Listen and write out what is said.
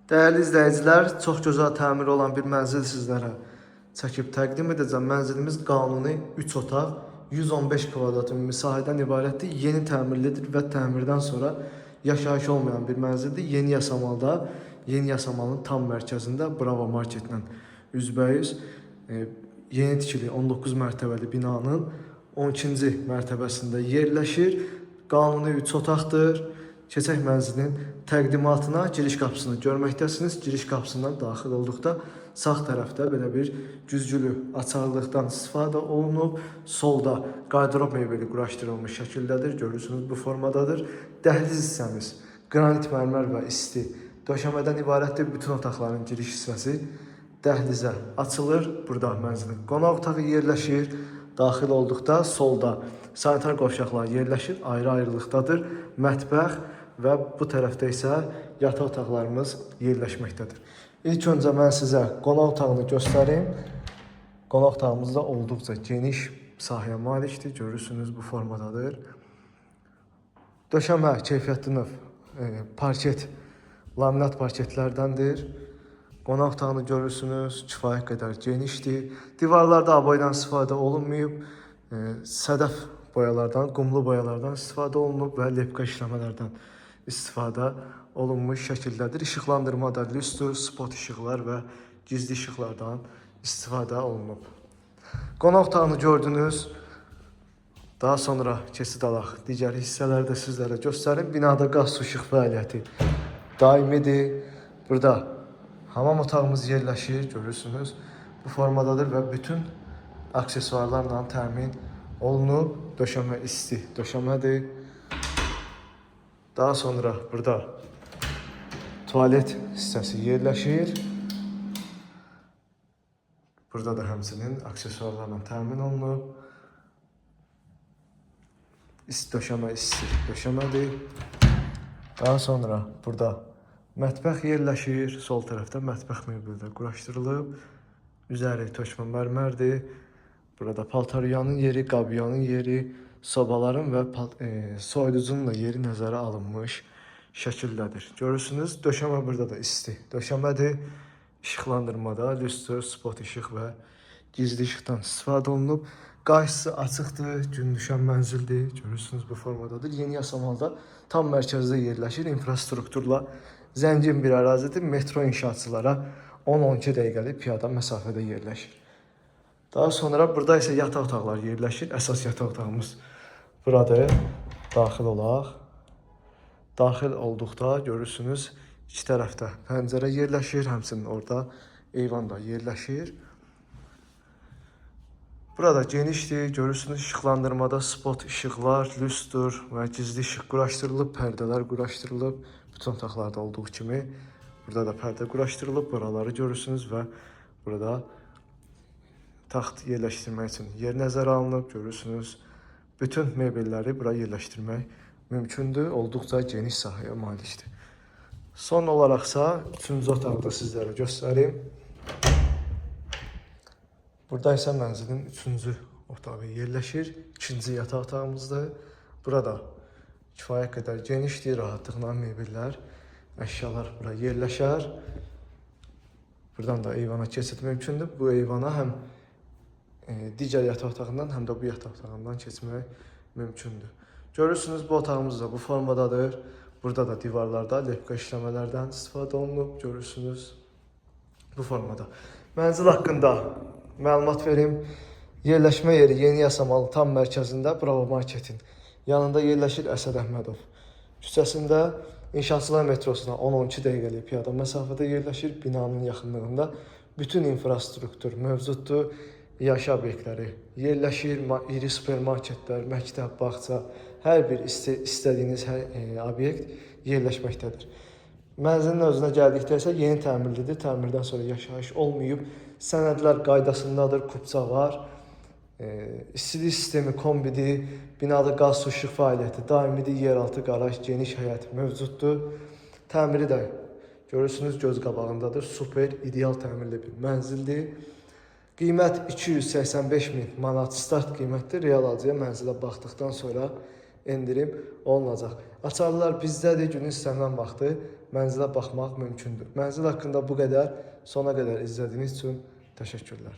Değerli izləyicilər, çox gözəl təmir olan bir mənzil sizlərə çəkib təqdim edəcəm. Mənzilimiz qanuni 3 otaq, 115 kvadrat ümumi sahədən ibarətdir. Yeni təmirlidir və təmirdən sonra yaşayış olmayan bir mənzildir. Yeni Yasamalda, Yeni Yasamalın tam mərkəzində Bravo Marketlə üzbəüz yeni tikili 19 mərtəbəli binanın 12-ci mərtəbəsində yerləşir. Qanuni 3 otaqdır. Keçək mənzilin təqdimatına giriş qapısını görməkdəsiniz. Giriş qapısından daxil olduqda sağ tərəfdə belə bir güzgülü açarlıqdan istifadə olunub. Solda qardırob mebeli quraşdırılmış şəkildədir. Görürsünüz, bu formadadır. Dəhliz hissəmiz qranit mərmər və isti döşəmədən ibarətdir. Bütün otaqların giriş hissəsi dəhlizə açılır. Burada mənzilin qonaq otağı yerləşir. Daxil olduqda solda sanitar qovşaqlar yerləşir, ayrı-ayrılıqdadır. Mətbəx və bu tərəfdə isə yataq otaqlarımız yerləşməkdədir. İlk öncə mən sizə qonaq otağını göstərim. Qonaq otağımız da olduqca geniş sahəyə malikdir. Görürsünüz, bu formadadır. Döşəmə keyfiyyətli növ parket, laminat parketlərdəndir. Qonaq otağını görürsünüz, kifayət qədər genişdir. Divarlarda aboydan istifadə olunmayıb. Sədəf boyalardan, qumlu boyalardan istifadə olunub və lepka işləmələrdən istifadə olunmuş şəkildədir. İşıqlandırmada lüstr, spot işıqlar və gizli işıqlardan istifadə olunub. Qonaq otağını gördünüz. Daha sonra keçid alaq digər hissələrdə sizlərə göstərim. Binada qaz su işıq fəaliyyəti daimidir. Burada hamam otağımız yerləşir, görürsünüz. Bu formadadır və bütün aksesuarlarla təmin olunub. Döşəmə isti döşəmədir. Daha sonra burada tualet hissəsi yerləşir. Burada da həmçinin aksesuarlarla təmin olunub. İsti döşəmə isti döşəmədir. Daha sonra burada mətbəx yerləşir. Sol tərəfdə mətbəx mebeli quraşdırılıb. Üzəri tökmə mərmərdir. Burada paltaryanın yeri, qabyanın yeri, sobaların və soyuducunun da yeri nəzərə alınmış şəkildədir. Görürsünüz, döşəmə burada da isti döşəmədir. İşıqlandırmada lüstr, spot işıq və gizli işıqdan istifadə olunub. Qarşısı açıqdır, gün düşən mənzildir. Görürsünüz, bu formadadır. Yeni Yasamalda tam mərkəzdə yerləşir. İnfrastrukturla zəngin bir ərazidir. Metro inşaatçılara 10-12 dəqiqəlik piyada məsafədə yerləşir. Daha sonra burada isə yataq otaqlar yerləşir. Əsas yataq otağımız buradır. Daxil olaq. Daxil olduqda görürsünüz, iki tərəfdə pəncərə yerləşir. Həmçinin orada eyvan da yerləşir. Burada genişdir. Görürsünüz, işıqlandırmada spot işıqlar, lüstr və gizli işıq quraşdırılıb. Pərdələr quraşdırılıb. Bütün otaqlarda olduğu kimi burada da pərdə quraşdırılıb. Buraları görürsünüz və burada taxt yerləşdirmək üçün yer nəzərə alınıb. Görürsünüz, bütün mebelləri bura yerləşdirmək mümkündür. Olduqca geniş sahəyə malikdir. Son olaraqsa 3-cü otağı da sizlərə göstərim. Burada isə mənzilin 3-cü otağı yerləşir. 2-ci yataq otağımızdır. Burada kifayət qədər genişdir. Rahatlıqla mebellər, əşyalar bura yerləşər. Buradan da eyvana keçid mümkündür. Bu eyvana həm digər yataq otağından, həm də bu yataq otağından keçmək mümkündür. Görürsünüz, bu otağımız da bu formadadır. Burada da divarlarda lepka işləmələrdən istifadə olunub. Görürsünüz, bu formada. Mənzil haqqında məlumat verim. Yerləşmə yeri Yeni Yasamalın tam mərkəzində Bravo Marketin yanında yerləşir. Əsəd Əhmədov küçəsində. İnşaatçılar metrosuna 10-12 dəqiqəlik piyada məsafədə yerləşir. Binanın yaxınlığında bütün infrastruktur mövcuddur. Yaşa obyektləri yerləşir. İri supermarketlər, məktəb, bağça, hər bir istədiyiniz obyekt yerləşməkdədir. Mənzilin özünə gəldikdə isə yeni təmirlidir. Təmirdən sonra yaşayış olmayıb. Sənədlər qaydasındadır, kupça var. İstilik sistemi kombidir. Binada qaz su işıq fəaliyyəti daimidir. Yeraltı qaraj, geniş həyət mövcuddur. Təmiri də görürsünüz, göz qabağındadır. Super, ideal təmirli bir mənzildir. Qiymət 285.000 manat start qiymətdir. Real alıcıya mənzilə baxdıqdan sonra endirim olunacaq. Açarlar bizdədir, günün istənilən vaxtı mənzilə baxmaq mümkündür. Mənzil haqqında bu qədər. Sona qədər izlədiyiniz üçün təşəkkürlər.